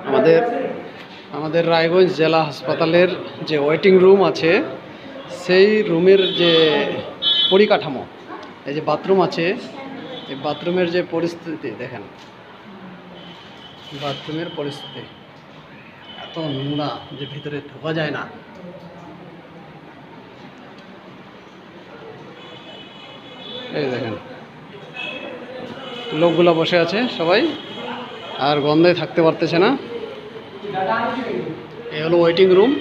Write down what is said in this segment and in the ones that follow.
আমাদের আমাদের রায়গঞ্জ জেলা হাসপাতালের যে ওয়েটিং রুম আছে সেই রুমের যে পরিকাঠামো, এই যে বাথরুম আছে, এই বাথরুমের যে পরিস্থিতি দেখেন, বাথরুমের পরিস্থিতি এত নোংরা যে ভিতরে ঢোকা যায় না। এই দেখেন লোকগুলো বসে আছে সবাই, আর গন্ধে থাকতে পারতেছে না। এই হলো ওয়েটিং রুম,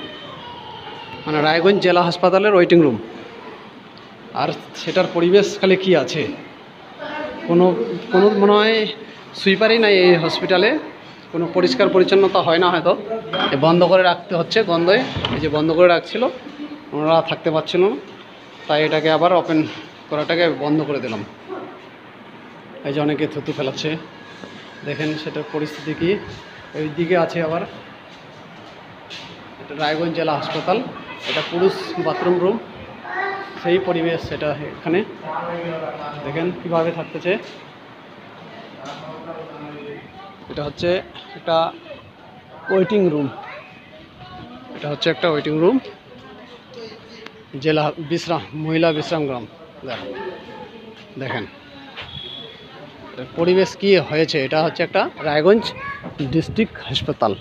মানে রায়গঞ্জ জেলা হাসপাতালের ওয়েটিং রুম। আর সেটার পরিবেশ খালি কি আছে, কোনো কোনো মনে হয় সুইপারই নাই এই হসপিটালে, কোনো পরিষ্কার পরিচ্ছন্নতা হয় না হয়তো, বন্ধ করে রাখতে হচ্ছে গন্ধে। এই যে বন্ধ করে রাখছিল, ওনারা থাকতে পারছিল না, তাই এটাকে আবার ওপেন করাটাকে বন্ধ করে দিলাম। এই যে অনেকে থুতু ফেলাচ্ছে, দেখেন সেটার পরিস্থিতি কি। ওই দিকে আছে আবার, এটা রায়গঞ্জ জেলা হাসপাতাল, এটা পুরুষ বাথরুম রুম, সেই পরিবেশ সেটা এখানে দেখেন কীভাবে থাকতেছে। এটা হচ্ছে একটা ওয়েটিং রুম, এটা হচ্ছে একটা ওয়েটিং রুম জেলা মহিলা বিশ্রামগ্রাম। দেখেন পরিবেশ কি হয়েছে, এটা হচ্ছে একটা রায়গঞ্জ ডিস্ট্রিক্ট হাসপাতাল।